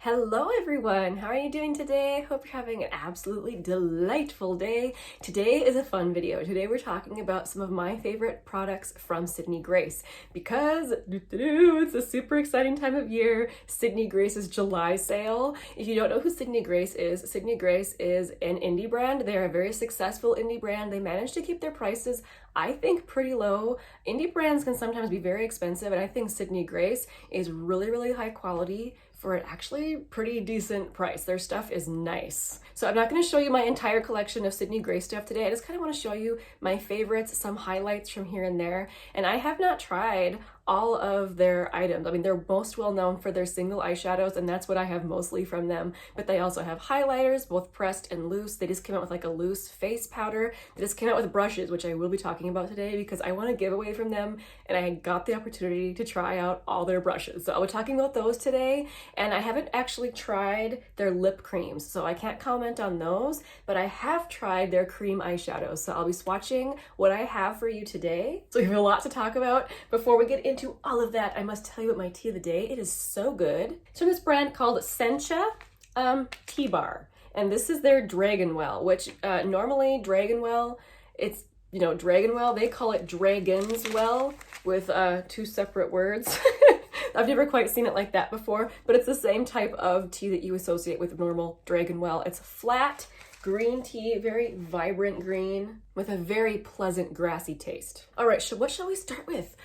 Hello everyone, how are you doing today? Hope you're having an absolutely delightful day. Today is a fun video. Today we're talking about some of my favorite products from Sydney Grace because it's a super exciting time of year, Sydney Grace's July sale. If you don't know who Sydney Grace is an indie brand. They're a very successful indie brand. They managed to keep their prices, I think, pretty low. Indie brands can sometimes be very expensive, and I think Sydney Grace is really high quality for an actually pretty decent price. Their stuff is nice. So I'm not going to show you my entire collection of Sydney Grace stuff today. I just kind of want to show you my favorites, some highlights from here and there. And I have not tried all of their items. I mean, they're most well known for their single eyeshadows, and that's what I have mostly from them. But they also have highlighters, both pressed and loose. They just came out with like a loose face powder. They just came out with brushes, which I will be talking about today because I want to give away from them, and I got the opportunity to try out all their brushes. So I'll be talking about those today, and I haven't actually tried their lip creams, so I can't comment on those, but I have tried their cream eyeshadows. So I'll be swatching what I have for you today. So we have a lot to talk about. Before we get into all of that, I must tell you about my tea of the day. It is so good. It's from this brand called Sencha Tea Bar, and this is their Dragon Well, which normally Dragon Well, it's, you know, Dragon Well, they call it Dragon's Well with two separate words. I've never quite seen it like that before, but it's the same type of tea that you associate with normal Dragon Well. It's flat green tea, very vibrant green with a very pleasant grassy taste. All right, so what shall we start with?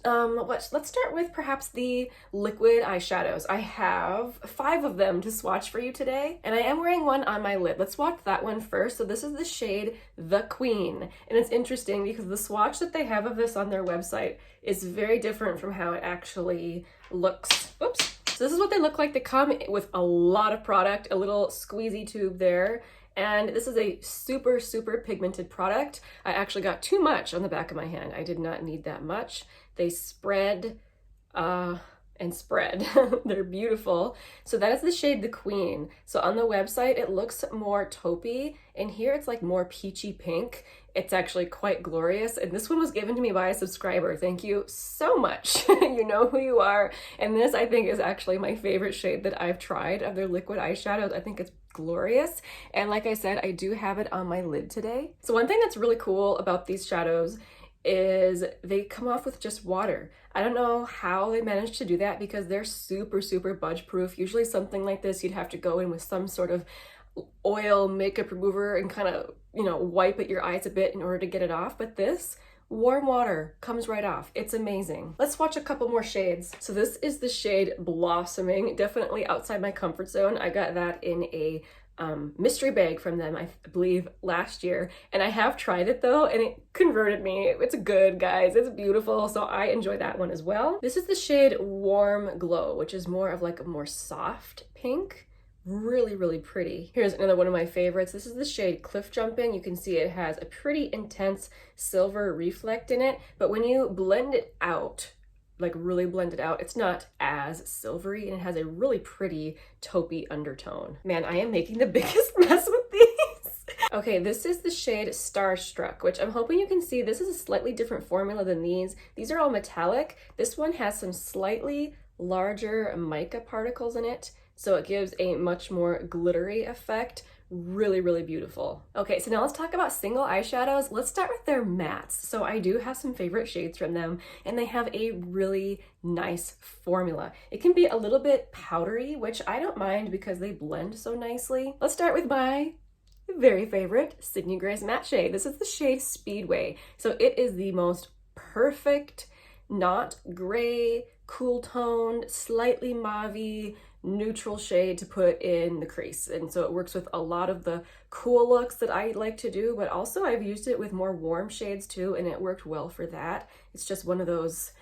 Let's start with perhaps the liquid eyeshadows. I have 5 of them to swatch for you today, and I am wearing one on my lid. Let's swatch that one first. So this is the shade The Queen, and it's interesting because the swatch that they have of this on their website is very different from how it actually looks. Oops. So this is what they look like. They come with a lot of product, a little squeezy tube there. And this is a super pigmented product. I actually got too much on the back of my hand. I did not need that much. They spread and spread. They're beautiful. So that is the shade The Queen. So on the website, it looks more taupey, and here it's like more peachy pink. It's actually quite glorious, and this one was given to me by a subscriber. Thank you so much. You know who you are. And this, I think, is actually my favorite shade that I've tried of their liquid eyeshadows. I think it's glorious, and like I said, I do have it on my lid today. So one thing that's really cool about these shadows is they come off with just water. I don't know how they managed to do that because they're super budge proof. Usually something like this, you'd have to go in with some sort of oil makeup remover and kind of, you know, wipe at your eyes a bit in order to get it off. But this, warm water comes right off. It's amazing. Let's watch a couple more shades. So this is the shade Blossoming, definitely outside my comfort zone. I got that in a mystery bag from them, I believe last year, and I have tried it though, and it converted me. It's good, guys. It's beautiful, so I enjoy that one as well. This is the shade Warm Glow, which is more of like a more soft pink. Really pretty. Here's another one of my favorites. This is the shade Cliff Jumping. You can see it has a pretty intense silver reflect in it, but when you blend it out, like really blend it out, it's not as silvery, and it has a really pretty taupey undertone. Man, I am making the biggest mess with these. Okay, this is the shade Starstruck, which I'm hoping you can see. This is a slightly different formula than these. These are all metallic. This one has some slightly larger mica particles in it, so it gives a much more glittery effect. Really beautiful. Okay, so now let's talk about single eyeshadows. Let's start with their mattes. So I do have some favorite shades from them, and they have a really nice formula. It can be a little bit powdery, which I don't mind because they blend so nicely. Let's start with my very favorite Sydney Grace matte shade. This is the shade Speedway. So it is the most perfect, not gray, cool toned, slightly mauve-y, neutral shade to put in the crease, and so it works with a lot of the cool looks that I like to do, but also I've used it with more warm shades too, and it worked well for that. It's just one of those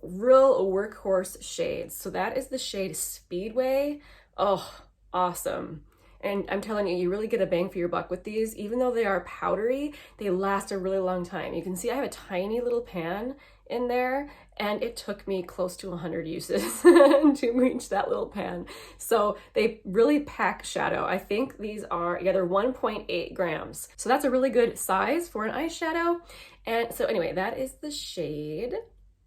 real workhorse shades. So that is the shade Speedway. Oh, awesome. And I'm telling you, you really get a bang for your buck with these. Even though they are powdery, they last a really long time. You can see I have a tiny little pan in there, and it took me close to 100 uses to reach that little pan. So they really pack shadow. I think these are, yeah, they're 1.8 grams. So that's a really good size for an eyeshadow. And so anyway, that is the shade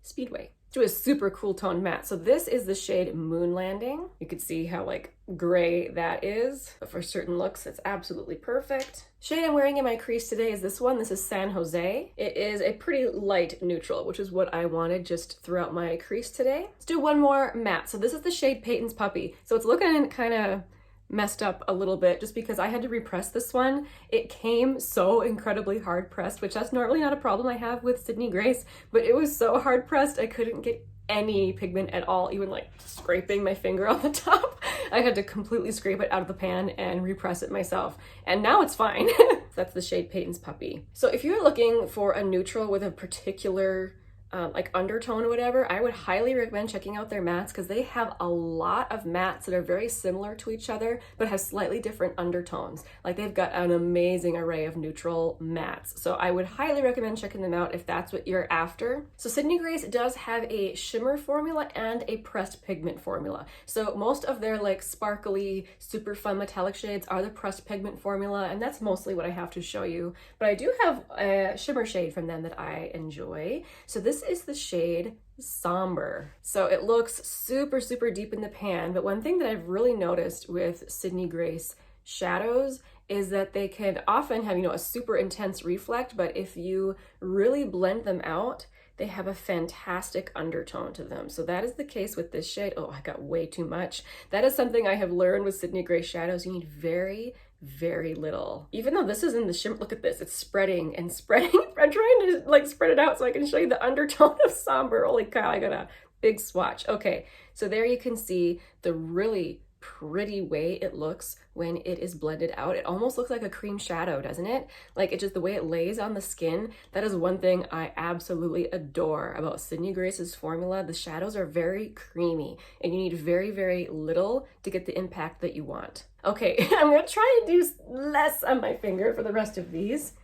Speedway. to a super cool tone matte. So this is the shade Moon Landing. You can see how like gray that is, but for certain looks, it's absolutely perfect. Shade I'm wearing in my crease today is this one. This is San Jose. It is a pretty light neutral, which is what I wanted just throughout my crease today. Let's do one more matte. So this is the shade Payton's Puppy. So it's looking kind of messed up a little bit just because I had to repress this one. It came so incredibly hard pressed, which that's normally not a problem I have with Sydney Grace, but it was so hard pressed I couldn't get any pigment at all, even like scraping my finger on the top. I had to completely scrape it out of the pan and repress it myself. And now it's fine. That's the shade Payton's Puppy. So if you're looking for a neutral with a particular like undertone or whatever, I would highly recommend checking out their mattes because they have a lot of mattes that are very similar to each other but have slightly different undertones. Like they've got an amazing array of neutral mattes. So I would highly recommend checking them out if that's what you're after. So Sydney Grace does have a shimmer formula and a pressed pigment formula. So most of their like sparkly, super fun metallic shades are the pressed pigment formula, and that's mostly what I have to show you. But I do have a shimmer shade from them that I enjoy. So this is the shade Somber. So it looks super, super deep in the pan, but one thing that I've really noticed with Sydney Grace shadows is that they can often have, you know, a super intense reflect, but if you really blend them out, they have a fantastic undertone to them. So that is the case with this shade. Oh, I got way too much. That is something I have learned with Sydney Grace shadows. You need very, very little. Even though this is in the shimmer, look at this, it's spreading and spreading. I'm trying to like spread it out so I can show you the undertone of Somber. Holy cow, I got a big swatch. Okay, so there you can see the really pretty way it looks when it is blended out. It almost looks like a cream shadow, doesn't it? Like it just, the way it lays on the skin, that is one thing I absolutely adore about Sydney Grace's formula. The shadows are very creamy and you need very, very little to get the impact that you want. Okay, I'm gonna try to do less on my finger for the rest of these.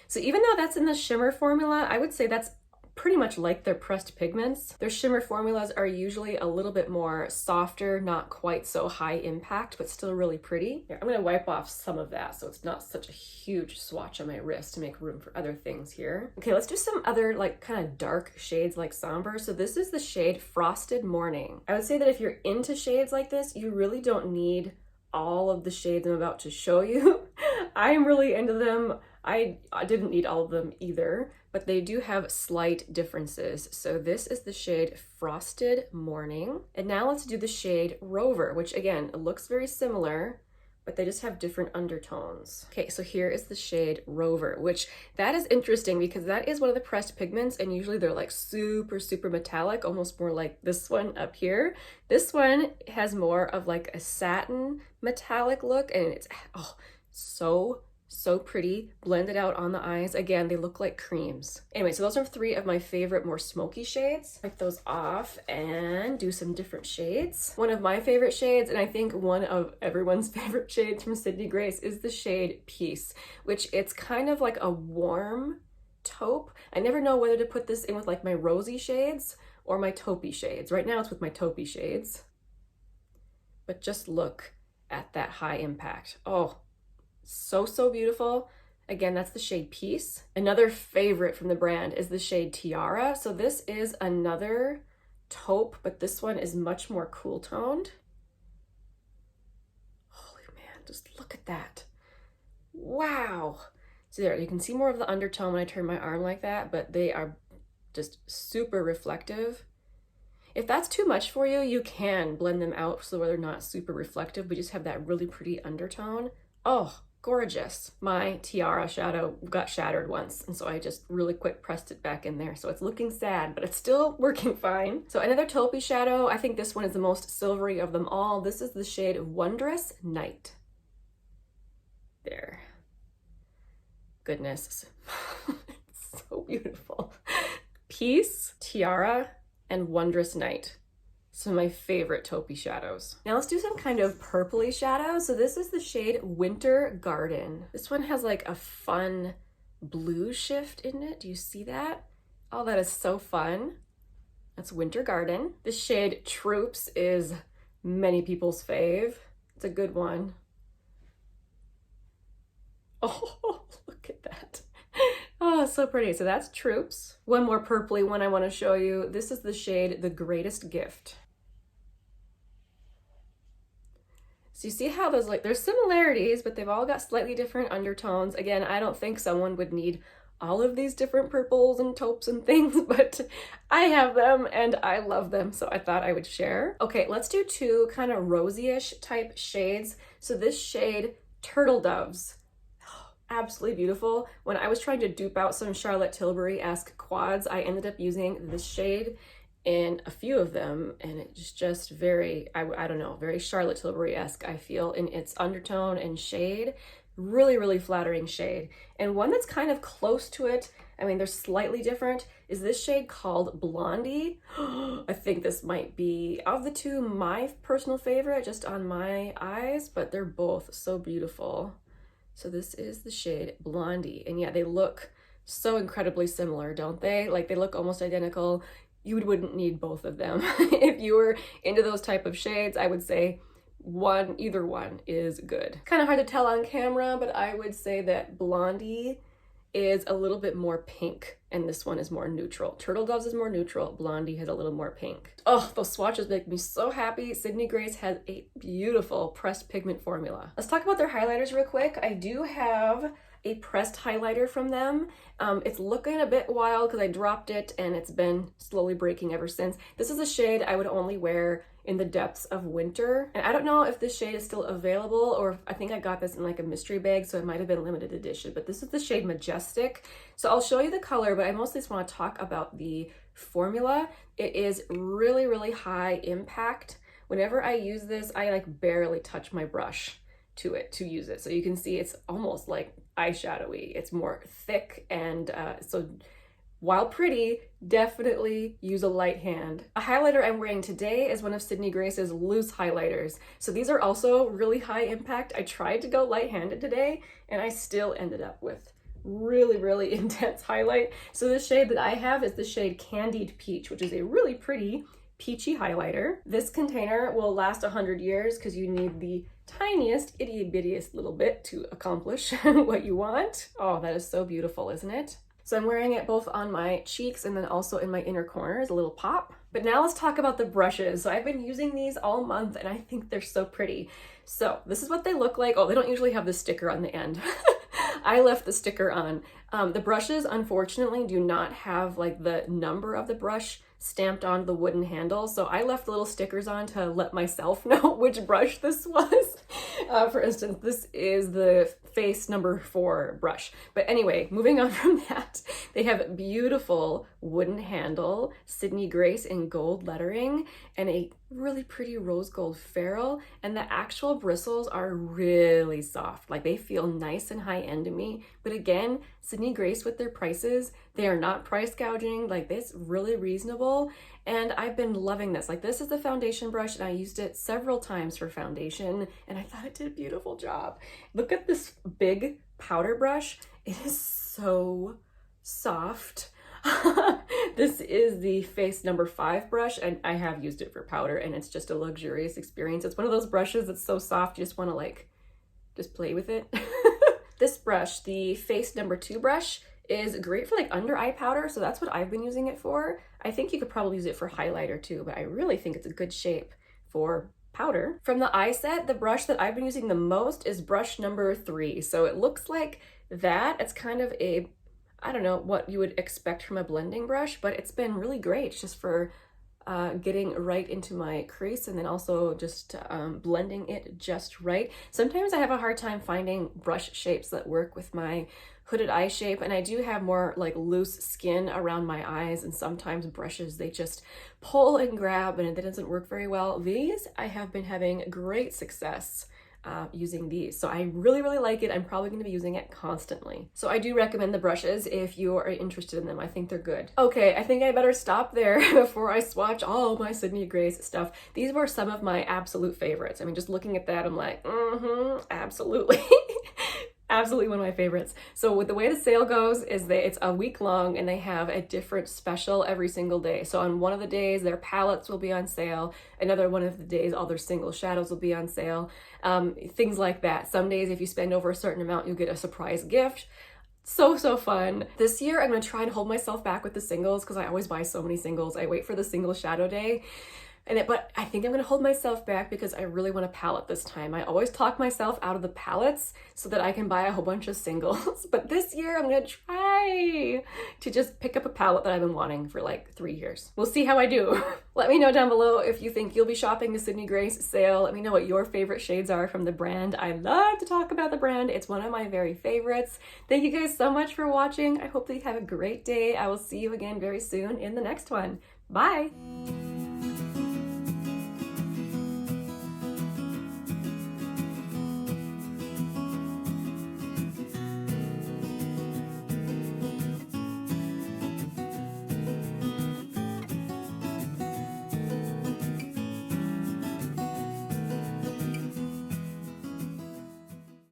So even though that's in the shimmer formula, I would say that's pretty much like their pressed pigments. Their shimmer formulas are usually a little bit more softer, not quite so high impact, but still really pretty. Here, I'm gonna wipe off some of that so it's not such a huge swatch on my wrist to make room for other things here. Okay, let's do some other like kind of dark shades like Somber. So this is the shade Frosted Morning. I would say that if you're into shades like this, you really don't need all of the shades I'm about to show you. I'm really into them. I didn't need all of them either, but they do have slight differences. So this is the shade Frosted Morning. And now let's do the shade Rover, which again, looks very similar, but they just have different undertones. Okay, so here is the shade Rover, which that is interesting because that is one of the pressed pigments and usually they're like super, super metallic, almost more like this one up here. This one has more of like a satin metallic look and it's so pretty, blended out on the eyes. Again, they look like creams. Anyway, so those are three of my favorite more smoky shades. Wipe those off and do some different shades. One of my favorite shades, and I think one of everyone's favorite shades from Sydney Grace, is the shade Peace, which it's kind of like a warm taupe. I never know whether to put this in with like my rosy shades or my taupey shades. Right now it's with my taupey shades. But just look at that high impact. Oh, so beautiful. Again, that's the shade Peace. Another favorite from the brand is the shade Tiara. So this is another taupe, but this one is much more cool toned. Holy man, just look at that. Wow. So there, you can see more of the undertone when I turn my arm like that, but they are just super reflective. If that's too much for you, you can blend them out so they're not super reflective, but just have that really pretty undertone. Oh, gorgeous. My Tiara shadow got shattered once, and so I just really quick pressed it back in there. So it's looking sad, but it's still working fine. So another taupey shadow, I think this one is the most silvery of them all. This is the shade Wondrous Knight. There. Goodness. It's so beautiful. Peace, Tiara, and Wondrous Knight. Some of my favorite taupey shadows. Now let's do some kind of purpley shadow. So this is the shade Winter Garden. This one has like a fun blue shift in it. Do you see that? Oh, that is so fun. That's Winter Garden. This shade Troops is many people's fave. It's a good one. Oh, look at that. Oh, so pretty. So that's Troops. One more purpley one I want to show you. This is the shade The Greatest Gift. So you see how there's similarities, but they've all got slightly different undertones. Again, I don't think someone would need all of these different purples and taupes and things, but I have them and I love them, so I thought I would share. Okay, let's do two kind of rosy-ish type shades. So this shade, Turtle Doves. Absolutely beautiful. When I was trying to dupe out some Charlotte Tilbury-esque quads, I ended up using this shade in a few of them, and it's just very, I don't know, very Charlotte Tilbury-esque, I feel, in its undertone and shade. Really, really flattering shade. And one that's kind of close to it, I mean, they're slightly different, is this shade called Blondie. I think this might be, of the two, my personal favorite, just on my eyes, but they're both so beautiful. So this is the shade Blondie. And yeah, they look so incredibly similar, don't they? Like, they look almost identical. You wouldn't need both of them. If you were into those type of shades, I would say either one is good. Kind of hard to tell on camera, but I would say that Blondie is a little bit more pink and this one is more neutral. Turtle Doves is more neutral. Blondie has a little more pink. Oh, those swatches make me so happy. Sydney Grace has a beautiful pressed pigment formula. Let's talk about their highlighters real quick. I do have a pressed highlighter from them. It's looking a bit wild because I dropped it and it's been slowly breaking ever since. This is a shade I would only wear in the depths of winter. And I don't know if this shade is still available, or I think I got this in like a mystery bag, so it might have been limited edition, but this is the shade Majestic. So I'll show you the color, but I mostly just want to talk about the formula. It is really, really high impact. Whenever I use this, I like barely touch my brush to use it. So you can see it's almost like eyeshadowy. It's more thick, and so while pretty, definitely use a light hand. A highlighter I'm wearing today is one of Sydney Grace's loose highlighters. So these are also really high impact. I tried to go light-handed today and I still ended up with really, really intense highlight. So the shade that I have is the shade Candied Peach, which is a really pretty peachy highlighter. This container will last 100 years because you need the tiniest, itty-bittiest little bit to accomplish what you want. Oh, that is so beautiful, isn't it? So I'm wearing it both on my cheeks and then also in my inner corners, a little pop. But now let's talk about the brushes. So I've been using these all month and I think they're so pretty. So this is what they look like. Oh, they don't usually have the sticker on the end. I left the sticker on. The brushes, unfortunately, do not have like the number of the brush stamped on the wooden handle. So I left little stickers on to let myself know which brush this was. For instance, this is the face number 4 brush. But anyway, moving on from that, they have beautiful wooden handle, Sydney Grace in gold lettering, and a really pretty rose gold ferrule. And the actual bristles are really soft. Like, they feel nice and high end to me. But again, Sydney Grace with their prices, they are not price gouging. Like, this really reasonable. And I've been loving this. Like, this is the foundation brush and I used it several times for foundation and I thought it did a beautiful job. Look at this big powder brush. It is so soft. This is the face number 5 brush and I have used it for powder and it's just a luxurious experience. It's one of those brushes that's so soft you just want to like just play with it. This brush, the face number 2 brush, is great for like under eye powder, so that's what I've been using it for. I think you could probably use it for highlighter too, but I really think it's a good shape for powder. From the eye set, the brush that I've been using the most is brush number 3. So it looks like that. It's kind of a, I don't know what you would expect from a blending brush, but it's been really great just for getting right into my crease and then also just blending it just right. Sometimes I have a hard time finding brush shapes that work with my hooded eye shape, and I do have more like loose skin around my eyes, and sometimes brushes, they just pull and grab and it doesn't work very well. These, I have been having great success using these. So I really, really like it. I'm probably going to be using it constantly. So I do recommend the brushes if you are interested in them. I think they're good. Okay, I think I better stop there before I swatch all my Sydney Grace stuff. These were some of my absolute favorites. I mean, just looking at that, I'm like, absolutely. Absolutely one of my favorites. So with the way the sale goes is that it's a week long and they have a different special every single day. So on one of the days, their palettes will be on sale. Another one of the days, all their single shadows will be on sale. Things like that. Some days, if you spend over a certain amount, you'll get a surprise gift. So fun. This year I'm gonna try and hold myself back with the singles because I always buy so many singles. I wait for the single shadow day. But I think I'm gonna hold myself back because I really want a palette this time. I always talk myself out of the palettes so that I can buy a whole bunch of singles. But this year I'm gonna try to just pick up a palette that I've been wanting for like 3 years. We'll see how I do. Let me know down below if you think you'll be shopping the Sydney Grace sale. Let me know what your favorite shades are from the brand. I love to talk about the brand. It's one of my very favorites. Thank you guys so much for watching. I hope that you have a great day. I will see you again very soon in the next one. Bye.